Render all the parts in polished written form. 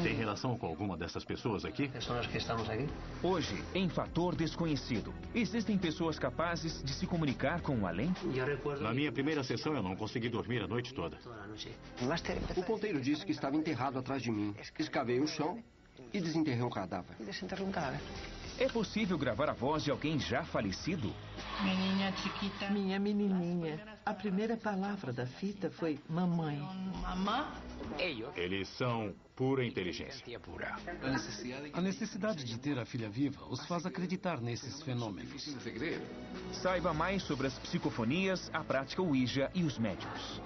Tem relação com alguma dessas pessoas aqui? Hoje, em Fator Desconhecido, existem pessoas capazes de se comunicar com o além? Na minha primeira sessão eu não consegui dormir a noite toda. O ponteiro disse que estava enterrado atrás de mim. Escavei o chão e desenterrei um cadáver. É possível gravar a voz de alguém já falecido? Minha menininha. A primeira palavra da fita foi mamãe. Eles são pura inteligência. A necessidade de ter a filha viva os faz acreditar nesses fenômenos. Saiba mais sobre as psicofonias, a prática Ouija e os médiuns.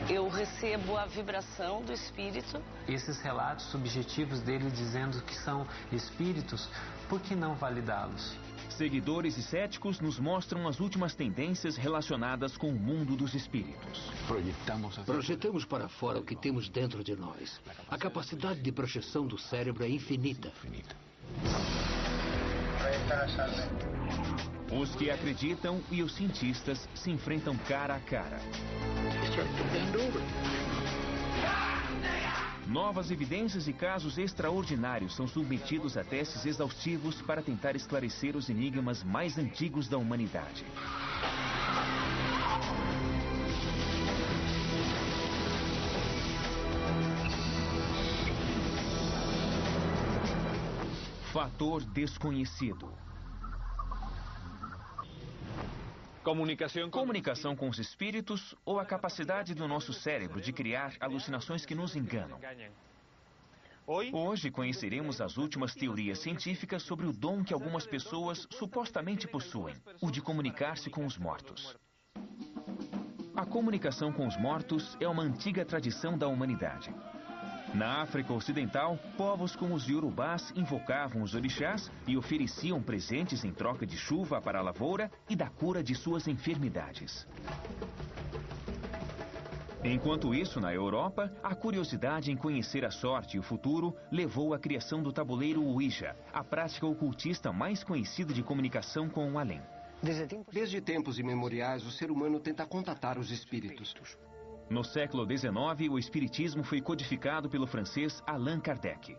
Eu recebo a vibração do espírito. Esses relatos subjetivos dele dizendo que são espíritos, por que não validá-los? Seguidores e céticos nos mostram as últimas tendências relacionadas com o mundo dos espíritos. Projetamos para fora o que temos dentro de nós. A capacidade de projeção do cérebro é infinita. Os que acreditam e os cientistas se enfrentam cara a cara. Novas evidências e casos extraordinários são submetidos a testes exaustivos para tentar esclarecer os enigmas mais antigos da humanidade. Fator Desconhecido. Comunicação com os espíritos ou a capacidade do nosso cérebro de criar alucinações que nos enganam. Hoje conheceremos as últimas teorias científicas sobre o dom que algumas pessoas supostamente possuem, o de comunicar-se com os mortos. A comunicação com os mortos é uma antiga tradição da humanidade. Na África Ocidental, povos como os Yorubás invocavam os orixás e ofereciam presentes em troca de chuva para a lavoura e da cura de suas enfermidades. Enquanto isso, na Europa, a curiosidade em conhecer a sorte e o futuro levou à criação do tabuleiro Ouija, a prática ocultista mais conhecida de comunicação com o além. Desde tempos imemoriais, o ser humano tenta contatar os espíritos. No século XIX, o espiritismo foi codificado pelo francês Allan Kardec.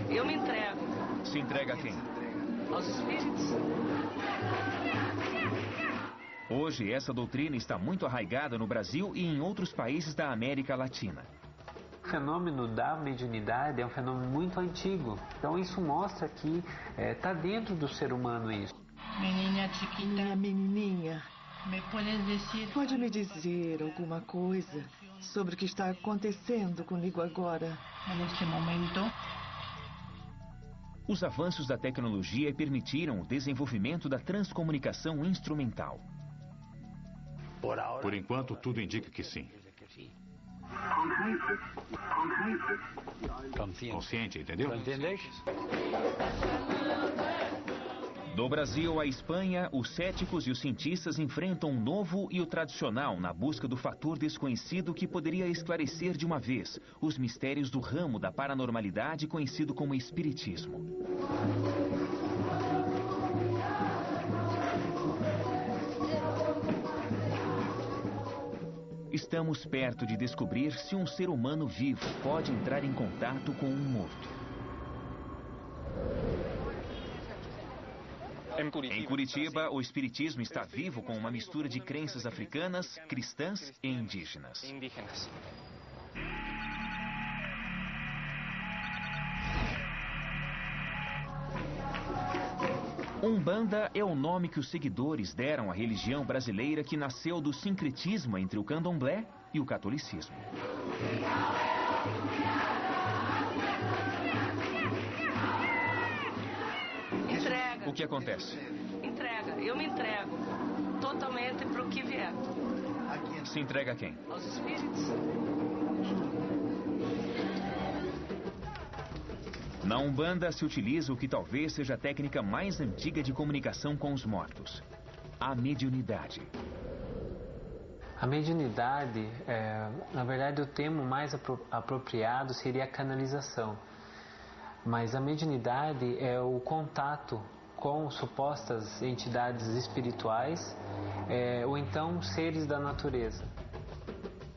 Eu me entrego. Se entrega a quem? Aos espíritos. Hoje, essa doutrina está muito arraigada no Brasil e em outros países da América Latina. O fenômeno da mediunidade é um fenômeno muito antigo. Então isso mostra que está dentro do ser humano isso. Minha menininha. Pode me dizer alguma coisa sobre o que está acontecendo comigo agora? Neste momento. Os avanços da tecnologia permitiram o desenvolvimento da transcomunicação instrumental. Por enquanto, tudo indica que sim. Consciente, entendeu? Do Brasil à Espanha, os céticos e os cientistas enfrentam o novo e o tradicional na busca do fator desconhecido que poderia esclarecer de uma vez os mistérios do ramo da paranormalidade conhecido como espiritismo. Estamos perto de descobrir se um ser humano vivo pode entrar em contato com um morto. Em Curitiba, o espiritismo está vivo com uma mistura de crenças africanas, cristãs e indígenas. Umbanda é o nome que os seguidores deram à religião brasileira que nasceu do sincretismo entre o candomblé e o catolicismo. Entrega. O que acontece? Entrega. Eu me entrego totalmente para o que vier. Se entrega a quem? Aos espíritos. Na Umbanda se utiliza o que talvez seja a técnica mais antiga de comunicação com os mortos: a mediunidade. A mediunidade, na verdade o termo mais apropriado seria a canalização. Mas a mediunidade é o contato com supostas entidades espirituais ou então seres da natureza.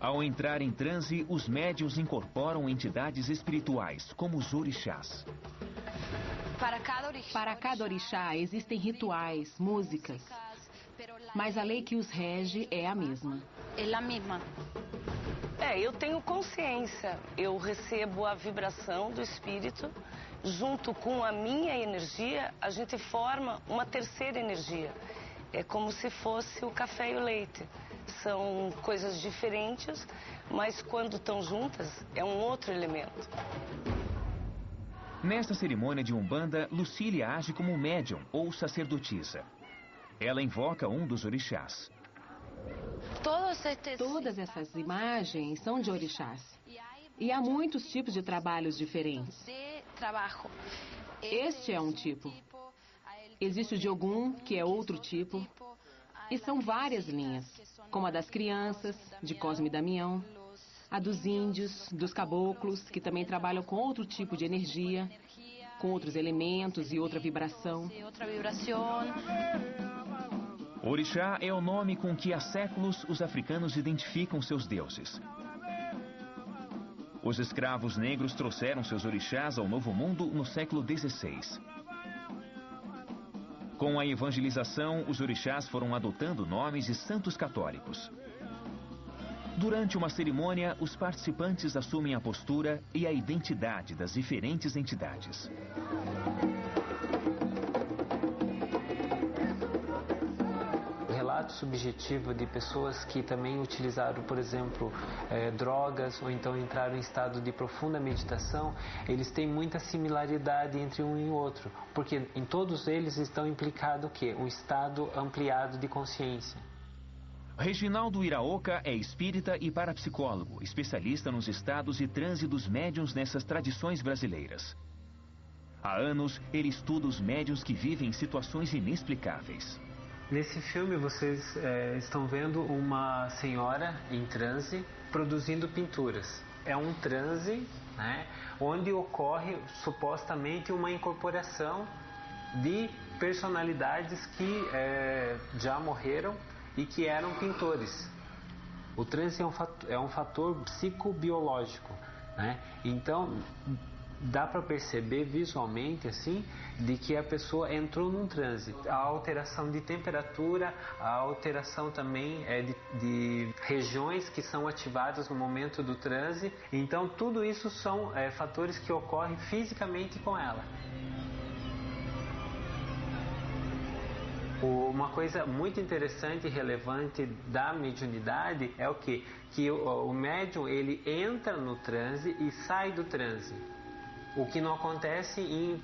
Ao entrar em transe, os médiuns incorporam entidades espirituais, como os orixás. Para cada orixá existem rituais, músicas, mas a lei que os rege é a mesma. Eu tenho consciência, eu recebo a vibração do espírito, junto com a minha energia, a gente forma uma terceira energia. É como se fosse o café e o leite. São coisas diferentes, mas quando estão juntas, é um outro elemento. Nesta cerimônia de Umbanda, Lucília age como médium ou sacerdotisa. Ela invoca um dos orixás. Todas essas imagens são de orixás. E há muitos tipos de trabalhos diferentes. Este é um tipo. Existe o de Ogum, que é outro tipo. E são várias linhas, como a das crianças, de Cosme e Damião, a dos índios, dos caboclos, que também trabalham com outro tipo de energia, com outros elementos e outra vibração. Orixá é o nome com que há séculos os africanos identificam seus deuses. Os escravos negros trouxeram seus orixás ao Novo Mundo no século XVI. Com a evangelização, os orixás foram adotando nomes de santos católicos. Durante uma cerimônia, os participantes assumem a postura e a identidade das diferentes entidades. Relato subjetivo de pessoas que também utilizaram, por exemplo, drogas ou então entraram em estado de profunda meditação, eles têm muita similaridade entre um e outro, porque em todos eles estão implicado o quê? Um estado ampliado de consciência. Reginaldo Iraoka é espírita e parapsicólogo, especialista nos estados e transe dos médiuns nessas tradições brasileiras. Há anos, ele estuda os médiuns que vivem em situações inexplicáveis. Nesse filme vocês estão vendo uma senhora em transe produzindo pinturas. É um transe, né, onde ocorre supostamente uma incorporação de personalidades que já morreram e que eram pintores. O transe é um fator psicobiológico, né? Então dá para perceber visualmente assim de que a pessoa entrou num transe. A alteração de temperatura, a alteração também de regiões que são ativadas no momento do transe. Então tudo isso são fatores que ocorrem fisicamente com ela. Uma coisa muito interessante e relevante da mediunidade é o quê? Que o médium ele entra no transe e sai do transe. O que não acontece em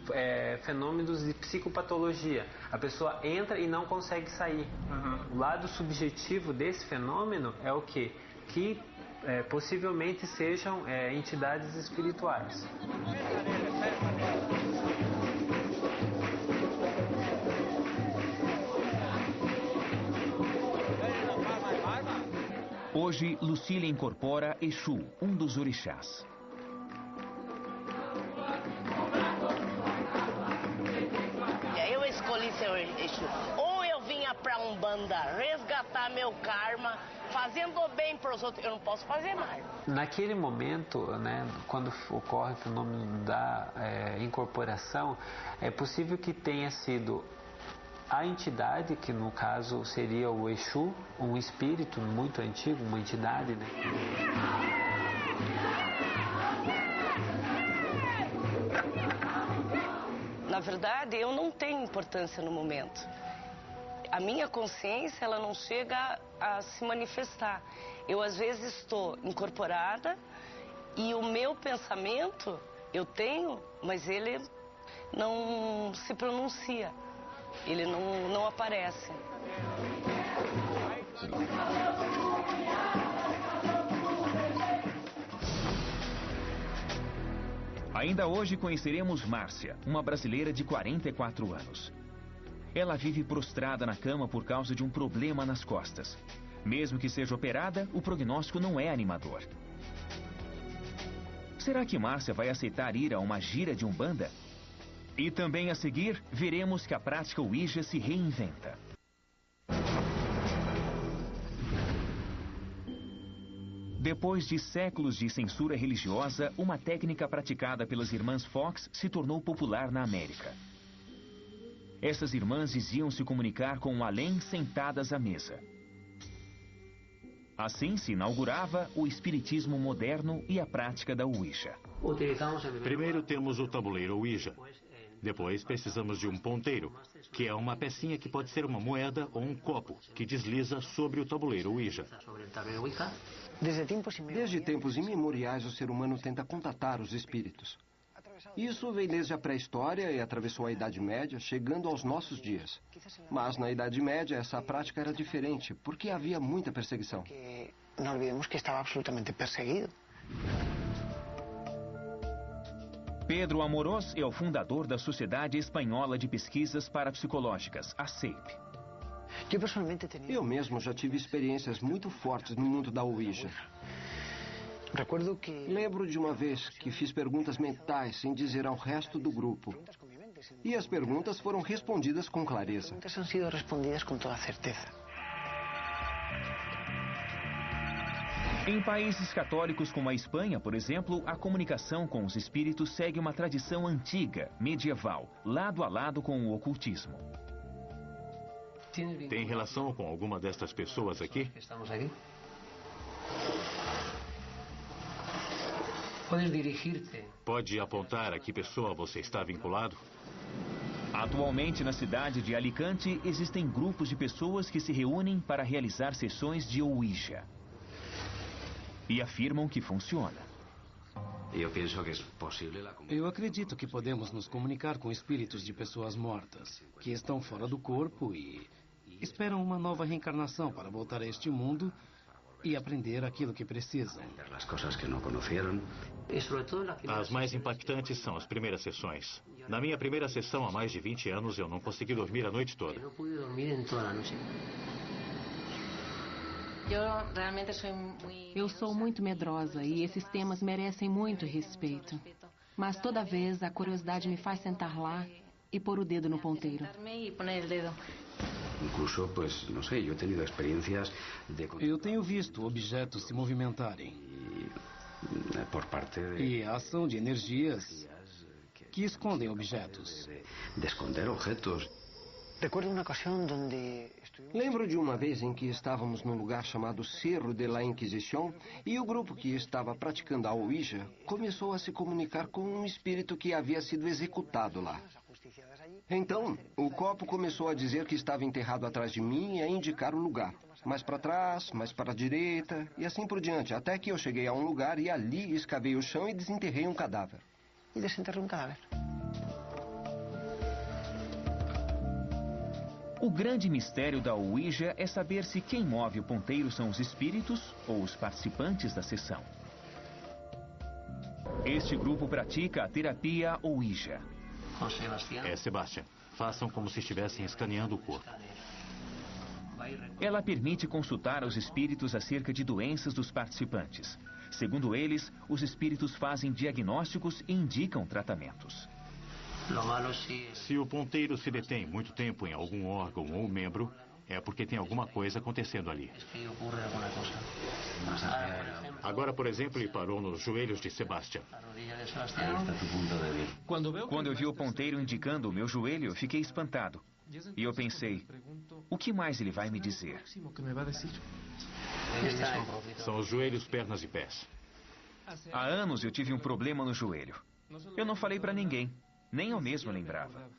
fenômenos de psicopatologia. A pessoa entra e não consegue sair. O lado subjetivo desse fenômeno é o quê? Que possivelmente sejam entidades espirituais. Hoje, Lucília incorpora Exu, um dos orixás. Eu escolhi ser Exu. Ou eu vinha pra Umbanda resgatar meu karma, fazendo bem pros outros, eu não posso fazer mais. Naquele momento, né, quando ocorre o fenômeno da incorporação, é possível que tenha sido a entidade, que no caso seria o Exu, um espírito muito antigo, uma entidade, né? Na verdade, eu não tenho importância no momento. A minha consciência, ela não chega a se manifestar. Eu, às vezes, estou incorporada e o meu pensamento, eu tenho, mas ele não se pronuncia. Ele não aparece. Ainda hoje conheceremos Márcia, uma brasileira de 44 anos. Ela vive prostrada na cama por causa de um problema nas costas. Mesmo que seja operada, o prognóstico não é animador. Será que Márcia vai aceitar ir a uma gira de Umbanda? E também a seguir, veremos que a prática Ouija se reinventa. Depois de séculos de censura religiosa, uma técnica praticada pelas irmãs Fox se tornou popular na América. Essas irmãs diziam se comunicar com o além sentadas à mesa. Assim se inaugurava o espiritismo moderno e a prática da Ouija. Primeiro temos o tabuleiro Ouija. Depois precisamos de um ponteiro, que é uma pecinha que pode ser uma moeda ou um copo, que desliza sobre o tabuleiro Ouija. Desde tempos imemoriais, o ser humano tenta contatar os espíritos. Isso vem desde a pré-história e atravessou a Idade Média, chegando aos nossos dias. Mas na Idade Média, essa prática era diferente, porque havia muita perseguição. Não olvidemos que estava absolutamente perseguido. Pedro Amorós é o fundador da Sociedade Espanhola de Pesquisas Parapsicológicas, a SEIP. Eu mesmo já tive experiências muito fortes no mundo da Ouija. Lembro de uma vez que fiz perguntas mentais sem dizer ao resto do grupo. E as perguntas foram respondidas com clareza. Han sido respondidas com toda certeza. Em países católicos como a Espanha, por exemplo, a comunicação com os espíritos segue uma tradição antiga, medieval, lado a lado com o ocultismo. Tem relação com alguma destas pessoas aqui? Pode apontar a que pessoa você está vinculado? Atualmente, na cidade de Alicante, existem grupos de pessoas que se reúnem para realizar sessões de Ouija. E afirmam que funciona. Eu acredito que podemos nos comunicar com espíritos de pessoas mortas, que estão fora do corpo e esperam uma nova reencarnação para voltar a este mundo e aprender aquilo que precisam. As mais impactantes são as primeiras sessões. Na minha primeira sessão, há mais de 20 anos, eu não consegui dormir a noite toda. Eu sou muito medrosa e esses temas merecem muito respeito. Mas toda vez a curiosidade me faz sentar lá e pôr o dedo no ponteiro. Eu tenho visto objetos se movimentarem. E a ação de energias que escondem objetos. Lembro de uma vez em que estávamos num lugar chamado Cerro de la Inquisición e o grupo que estava praticando a Ouija começou a se comunicar com um espírito que havia sido executado lá. Então, o copo começou a dizer que estava enterrado atrás de mim e a indicar o lugar. Mais para trás, mais para a direita e assim por diante, até que eu cheguei a um lugar e ali escavei o chão e desenterrei um cadáver. E desenterrei um cadáver. O grande mistério da Ouija é saber se quem move o ponteiro são os espíritos ou os participantes da sessão. Este grupo pratica a terapia Ouija. É, Sebastian. Façam como se estivessem escaneando o corpo. Ela permite consultar aos espíritos acerca de doenças dos participantes. Segundo eles, os espíritos fazem diagnósticos e indicam tratamentos. Se o ponteiro se detém muito tempo em algum órgão ou membro, é porque tem alguma coisa acontecendo ali. Agora, por exemplo, ele parou nos joelhos de Sebastian. Quando eu vi o ponteiro indicando o meu joelho, eu fiquei espantado. E eu pensei, o que mais ele vai me dizer? São os joelhos, pernas e pés. Há anos eu tive um problema no joelho. Eu não falei para ninguém. Nem eu mesmo lembrava.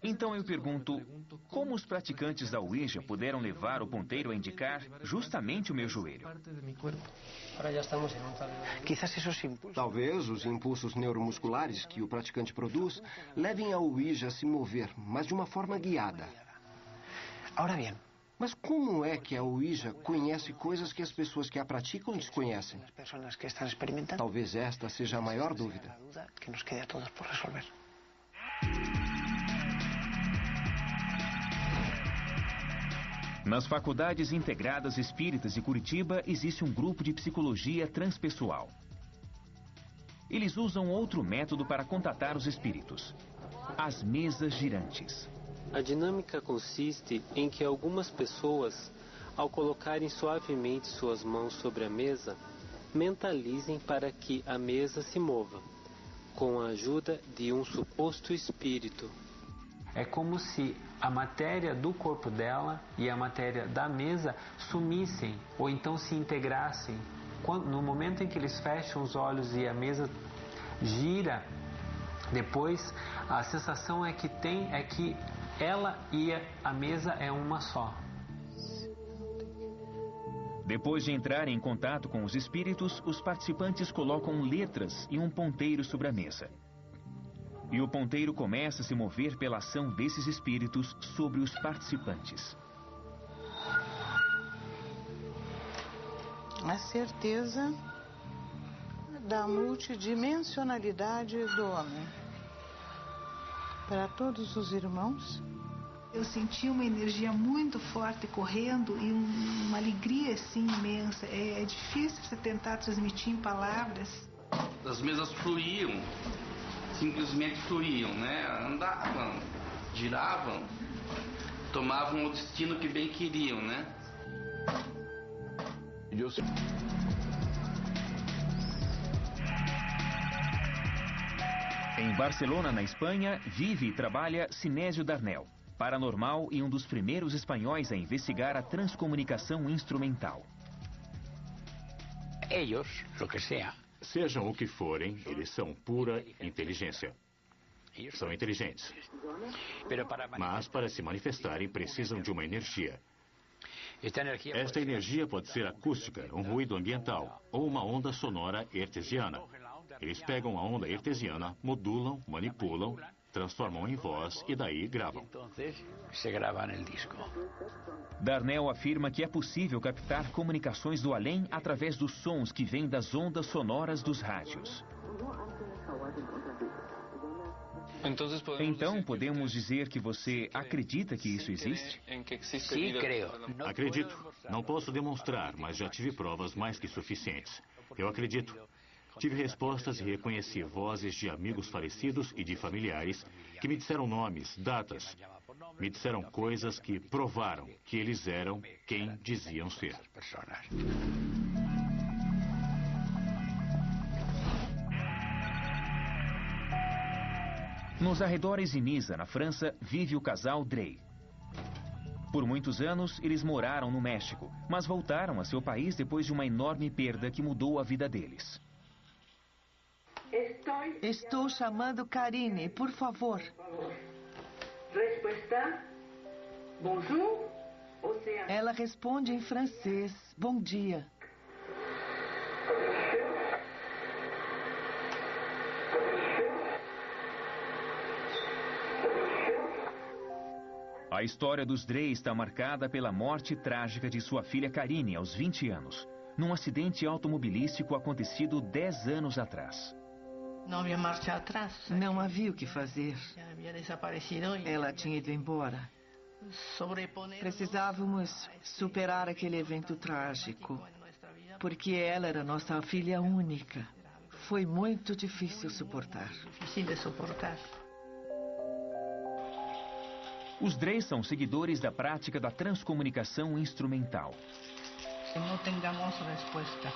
Então eu pergunto, como os praticantes da Ouija puderam levar o ponteiro a indicar justamente o meu joelho? Talvez os impulsos neuromusculares que o praticante produz levem a Ouija a se mover, mas de uma forma guiada. Mas como é que a Ouija conhece coisas que as pessoas que a praticam desconhecem? Talvez esta seja a maior dúvida. Nas Faculdades Integradas Espíritas de Curitiba existe um grupo de psicologia transpessoal. Eles usam outro método para contatar os espíritos: as mesas girantes. A dinâmica consiste em que algumas pessoas Ao colocarem suavemente suas mãos sobre a mesa, mentalizem para que a mesa se mova, com a ajuda de um suposto espírito. É como se a matéria do corpo dela e a matéria da mesa sumissem ou então se integrassem. No momento em que eles fecham os olhos e a mesa gira, depois a sensação é que ela e a mesa é uma só. Depois de entrarem em contato com os espíritos, os participantes colocam letras e um ponteiro sobre a mesa. E o ponteiro começa a se mover pela ação desses espíritos sobre os participantes. A certeza da multidimensionalidade do homem. Para todos os irmãos, eu senti uma energia muito forte correndo e uma alegria assim imensa. É difícil você tentar transmitir em palavras. As mesas fluíam, simplesmente fluíam, né? Andavam, giravam, tomavam o destino que bem queriam, né? Em Barcelona, na Espanha, vive e trabalha Sinésio Darnel, paranormal e um dos primeiros espanhóis a investigar a transcomunicação instrumental. Sejam o que forem, eles são pura inteligência. São inteligentes. Mas para se manifestarem precisam de uma energia. Esta energia pode ser acústica, um ruído ambiental, ou uma onda sonora hertziana. Eles pegam a onda hertziana, modulam, manipulam, transformam em voz e daí gravam. Darnel afirma que é possível captar comunicações do além através dos sons que vêm das ondas sonoras dos rádios. Então, podemos dizer que você acredita que isso existe? Sim, creio. Acredito. Não posso demonstrar, mas já tive provas mais que suficientes. Eu acredito. Tive respostas e reconheci vozes de amigos falecidos e de familiares que me disseram nomes, datas. Me disseram coisas que provaram que eles eram quem diziam ser. Nos arredores de Niza, na França, vive o casal Drey. Por muitos anos, eles moraram no México, mas voltaram a seu país depois de uma enorme perda que mudou a vida deles. Estou chamando Karine, por favor. Resposta: bonjour. Ela responde em francês. Bom dia. A história dos Drey está marcada pela morte trágica de sua filha Karine, aos 20 anos, num acidente automobilístico acontecido 10 anos atrás. Não havia marcha atrás. Não havia o que fazer. Ela tinha ido embora. Precisávamos superar aquele evento trágico, porque ela era nossa filha única. Foi muito difícil suportar. Os Drey são seguidores da prática da transcomunicação instrumental. Não temos resposta.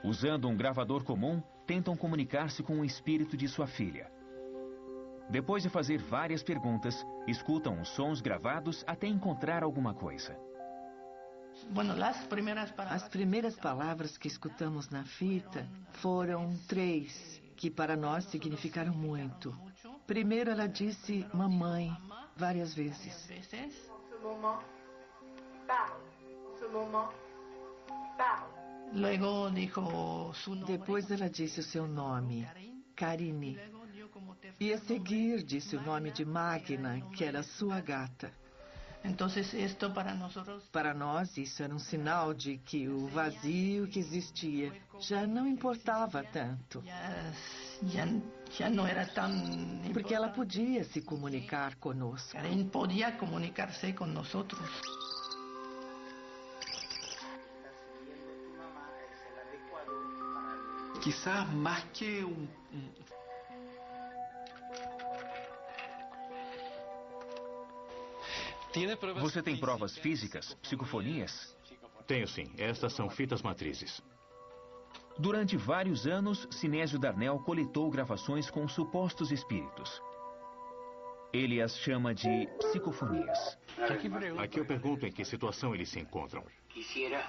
Usando um gravador comum, tentam comunicar-se com o espírito de sua filha. Depois de fazer várias perguntas, escutam os sons gravados até encontrar alguma coisa. As primeiras palavras que escutamos na fita foram 3, que para nós significaram muito. Primeiro ela disse mamãe várias vezes. Depois ela disse o seu nome, Karine. E a seguir disse o nome de Magna, que era sua gata. Para nós, isso era um sinal de que o vazio que existia já não importava tanto. Porque ela podia se comunicar conosco. Karine podia comunicar-se com nós. Quizá mais que Você tem provas físicas, psicofonias? Tenho sim. Estas são fitas matrizes. Durante vários anos, Sinésio Darnell coletou gravações com supostos espíritos. Ele as chama de psicofonias. Aqui eu pergunto em que situação eles se encontram. Quisiera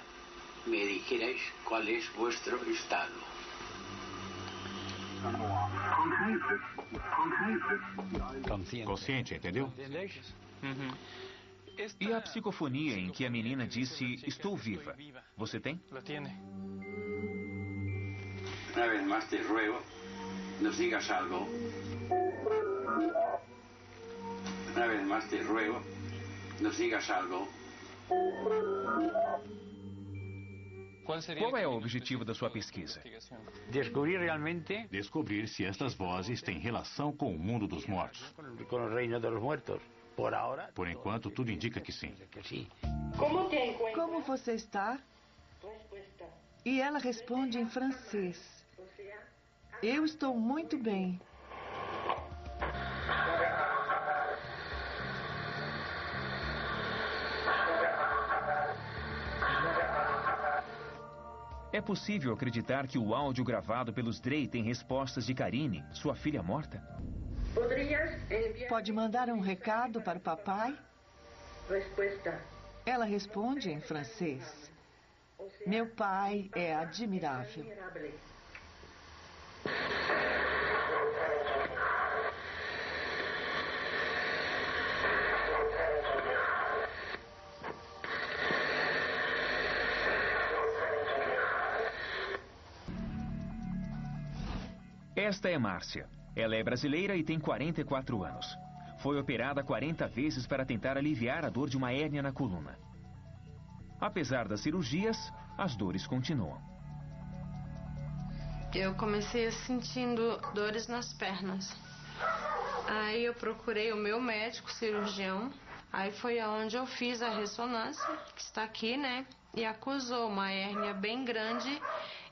me dijerais qual é vuestro estado. Consciente, entendeu? E a psicofonia em que a menina disse, estou viva, você tem? Una vez más te ruego, nos digas algo. Una vez más te ruego, nos digas algo. Qual é o objetivo da sua pesquisa? Descobrir se estas vozes têm relação com o mundo dos mortos. Com o reino dos mortos. Por enquanto, tudo indica que sim. Como você está? E ela responde em francês. Eu estou muito bem. É possível acreditar que o áudio gravado pelos Drey tem respostas de Karine, sua filha morta? Pode mandar um recado para o papai? Ela responde em francês. Meu pai é admirável. Esta é Márcia. Ela é brasileira e tem 44 anos. Foi operada 40 vezes para tentar aliviar a dor de uma hérnia na coluna. Apesar das cirurgias, as dores continuam. Eu comecei sentindo dores nas pernas. Aí eu procurei o meu médico cirurgião. Aí foi aonde eu fiz a ressonância, que está aqui, né? E acusou uma hérnia bem grande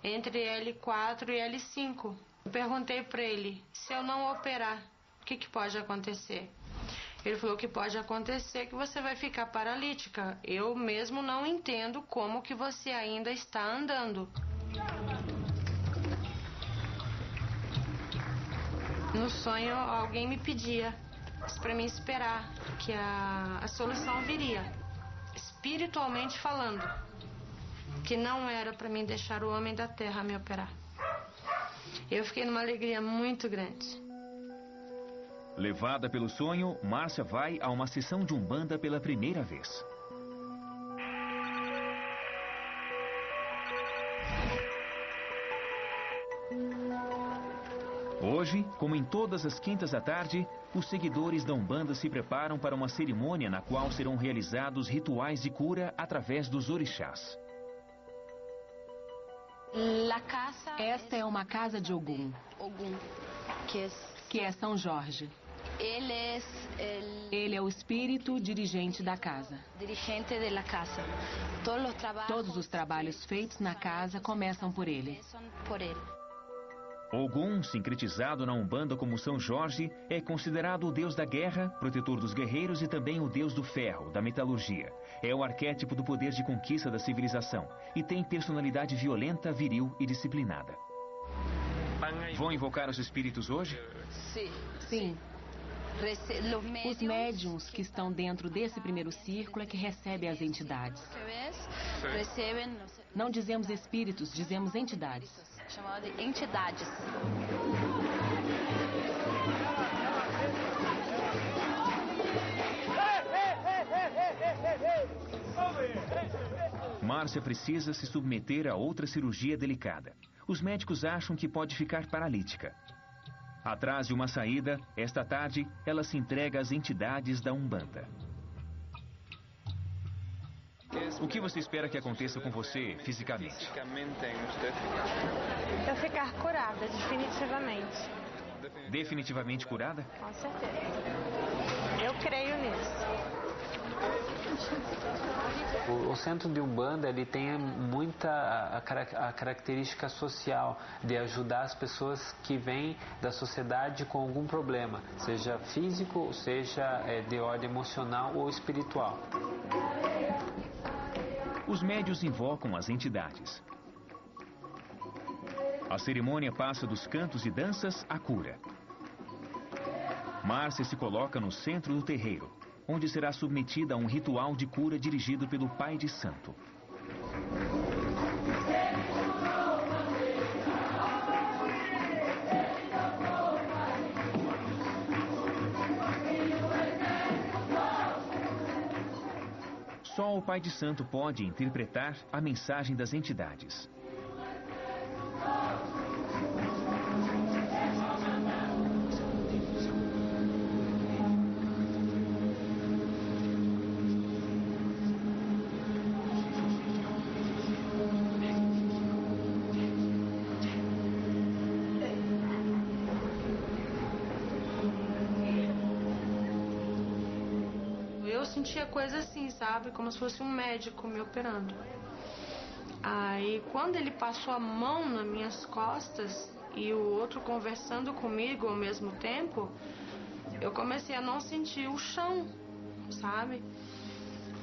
entre L4 e L5. Eu perguntei para ele, se eu não operar, o que pode acontecer? Ele falou que pode acontecer que você vai ficar paralítica. Eu mesmo não entendo como que você ainda está andando. No sonho, alguém me pedia para mim esperar que a solução viria, espiritualmente falando, que não era para mim deixar o homem da terra me operar. Eu fiquei numa alegria muito grande. Levada pelo sonho, Márcia vai a uma sessão de Umbanda pela primeira vez. Hoje, como em todas as quintas à tarde, os seguidores da Umbanda se preparam para uma cerimônia na qual serão realizados rituais de cura através dos orixás. Esta é uma casa de Ogum, que é São Jorge. Ele é o espírito dirigente da casa. Todos os trabalhos feitos na casa começam por ele. Ogum, sincretizado na Umbanda como São Jorge, é considerado o deus da guerra, protetor dos guerreiros e também o deus do ferro, da metalurgia. É o arquétipo do poder de conquista da civilização e tem personalidade violenta, viril e disciplinada. Vão invocar os espíritos hoje? Sim. Os médiuns que estão dentro desse primeiro círculo é que recebem as entidades. Não dizemos espíritos, dizemos entidades. Chamado de entidades. Márcia precisa se submeter a outra cirurgia delicada. Os médicos acham que pode ficar paralítica. Atrás de uma saída, esta tarde, ela se entrega às entidades da Umbanda. O que você espera que aconteça com você fisicamente? Eu ficar curada, definitivamente. Definitivamente curada? Com certeza. Eu creio nisso. O centro de Umbanda, ele tem muita a característica social de ajudar as pessoas que vêm da sociedade com algum problema, seja físico, seja de ordem emocional ou espiritual. Os médios invocam as entidades. A cerimônia passa dos cantos e danças à cura. Márcia se coloca no centro do terreiro, onde será submetida a um ritual de cura dirigido pelo pai de santo. Só o pai de santo pode interpretar a mensagem das entidades. Eu sentia coisa assim, sabe? Como se fosse um médico me operando. Aí, quando ele passou a mão nas minhas costas e o outro conversando comigo ao mesmo tempo, eu comecei a não sentir o chão, sabe?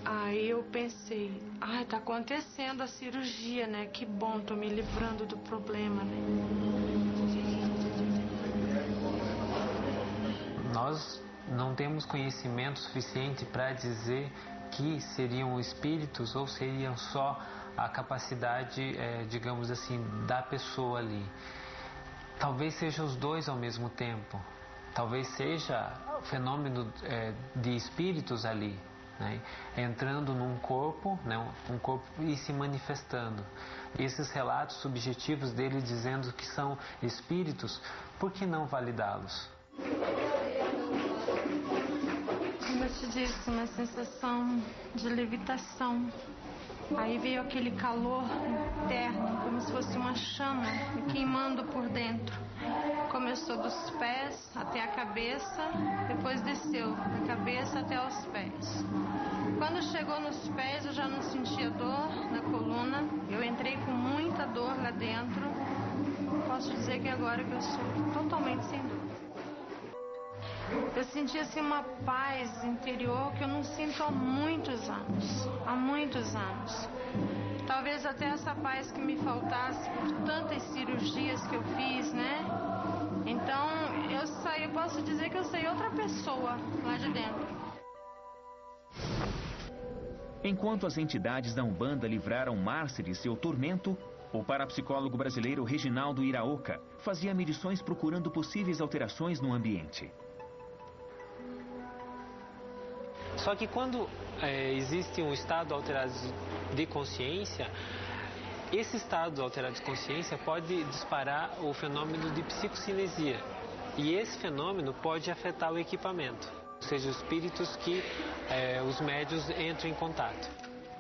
Aí eu pensei, ai, tá acontecendo a cirurgia, né? Que bom, tô me livrando do problema, né? Nós não temos conhecimento suficiente para dizer que seriam espíritos ou seriam só a capacidade, digamos assim, da pessoa ali. Talvez seja os dois ao mesmo tempo. Talvez seja o fenômeno de espíritos ali, né? Entrando num corpo, né? Um corpo e se manifestando. Esses relatos subjetivos dele dizendo que são espíritos, por que não validá-los? Como eu te disse, uma sensação de levitação. Aí veio aquele calor interno, como se fosse uma chama me queimando por dentro. Começou dos pés até a cabeça, depois desceu da cabeça até os pés. Quando chegou nos pés, eu já não sentia dor na coluna. Eu entrei com muita dor lá dentro. Posso dizer que agora que eu sou totalmente sem dor. Eu senti assim uma paz interior que eu não sinto há muitos anos. Há muitos anos. Talvez até essa paz que me faltasse por tantas cirurgias que eu fiz, né? Então eu posso dizer que eu saí outra pessoa lá de dentro. Enquanto as entidades da Umbanda livraram Márcia de seu tormento, o parapsicólogo brasileiro Reginaldo Iraoka fazia medições procurando possíveis alterações no ambiente. Só que quando existe um estado alterado de consciência, esse estado alterado de consciência pode disparar o fenômeno de psicocinesia. E esse fenômeno pode afetar o equipamento, ou seja, os espíritos que os médios entram em contato.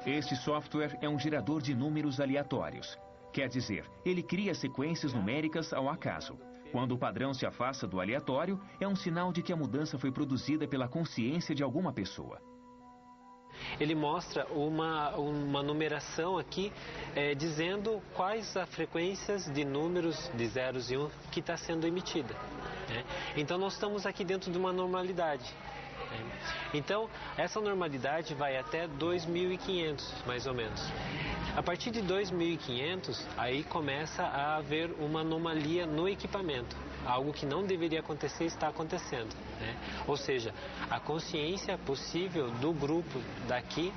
Este software é um gerador de números aleatórios. Quer dizer, ele cria sequências numéricas ao acaso. Quando o padrão se afasta do aleatório, é um sinal de que a mudança foi produzida pela consciência de alguma pessoa. Ele mostra uma numeração aqui dizendo quais as frequências de números de zeros e um que está sendo emitida. Né? Então nós estamos aqui dentro de uma normalidade. Então essa normalidade vai até 2.500 mais ou menos. A partir de 2.500 aí começa a haver uma anomalia no equipamento. Algo que não deveria acontecer está acontecendo, né? Ou seja, a consciência possível do grupo daqui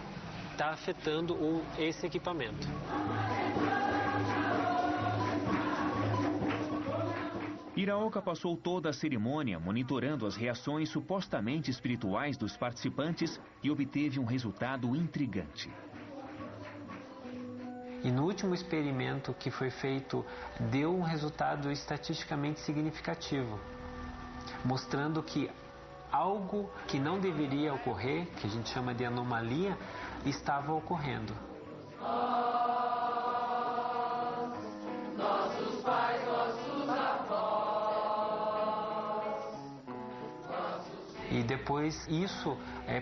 está afetando esse equipamento. Iraoka passou toda a cerimônia monitorando as reações supostamente espirituais dos participantes e obteve um resultado intrigante. E no último experimento que foi feito, deu um resultado estatisticamente significativo, mostrando que algo que não deveria ocorrer, que a gente chama de anomalia, estava ocorrendo. Nossos pais, nossos avós. E depois isso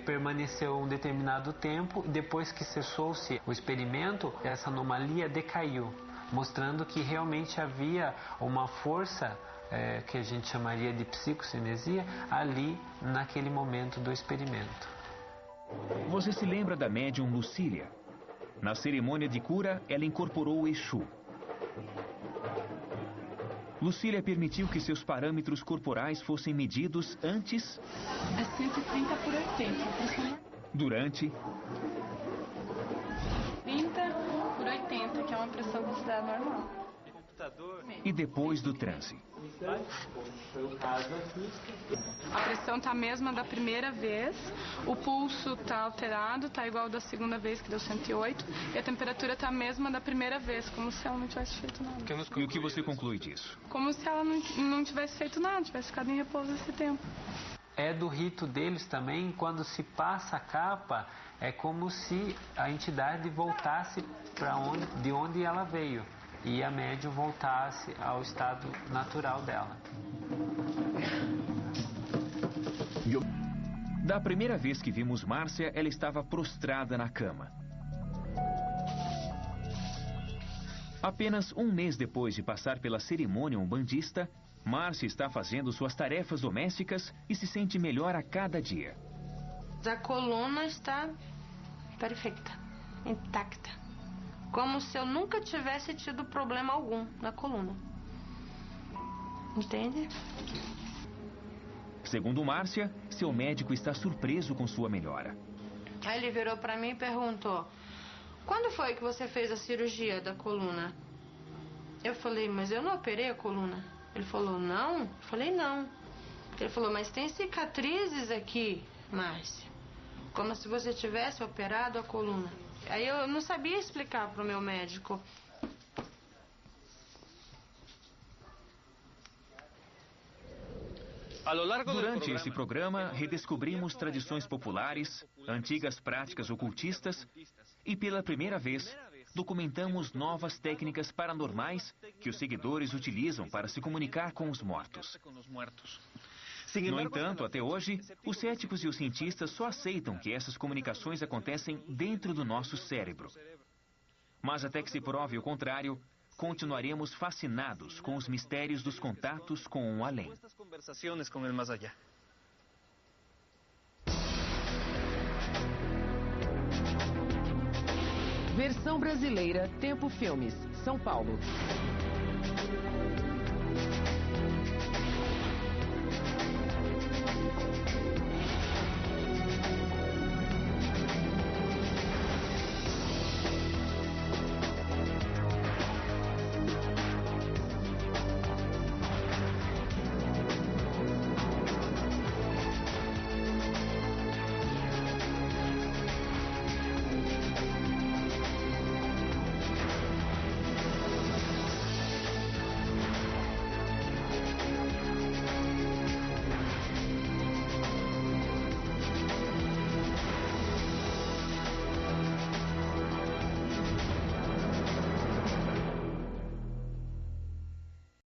permaneceu um determinado tempo. Depois que cessou-se o experimento, essa anomalia decaiu, mostrando que realmente havia uma força que a gente chamaria de psicocinesia ali naquele momento do experimento. Você se lembra da médium Lucília? Na cerimônia de cura, ela incorporou o Exu. Lucília permitiu que seus parâmetros corporais fossem medidos antes... É 130 por 80. Durante... 30 por 80, que é uma pressão considerada normal. E depois do transe. A pressão está a mesma da primeira vez, o pulso está alterado, está igual da segunda vez, que deu 108, e a temperatura está a mesma da primeira vez, como se ela não tivesse feito nada. E o que você conclui disso? Como se ela não tivesse feito nada, tivesse ficado em repouso esse tempo. É do rito deles também, quando se passa a capa, é como se a entidade voltasse de onde ela veio. E a médium voltasse ao estado natural dela. Da primeira vez que vimos Márcia, ela estava prostrada na cama. Apenas um mês depois de passar pela cerimônia umbandista, Márcia está fazendo suas tarefas domésticas e se sente melhor a cada dia. A coluna está perfeita, intacta. Como se eu nunca tivesse tido problema algum na coluna. Entende? Segundo Márcia, seu médico está surpreso com sua melhora. Aí ele virou pra mim e perguntou: quando foi que você fez a cirurgia da coluna? Eu falei: mas eu não operei a coluna. Ele falou: não? Eu falei: não. Ele falou: mas tem cicatrizes aqui, Márcia. Como se você tivesse operado a coluna. Aí eu não sabia explicar para o meu médico. Durante esse programa, redescobrimos tradições populares, antigas práticas ocultistas e, pela primeira vez, documentamos novas técnicas paranormais que os seguidores utilizam para se comunicar com os mortos. No entanto, até hoje, os céticos e os cientistas só aceitam que essas comunicações acontecem dentro do nosso cérebro. Mas até que se prove o contrário, continuaremos fascinados com os mistérios dos contatos com o além. Versão brasileira, Tempo Filmes, São Paulo.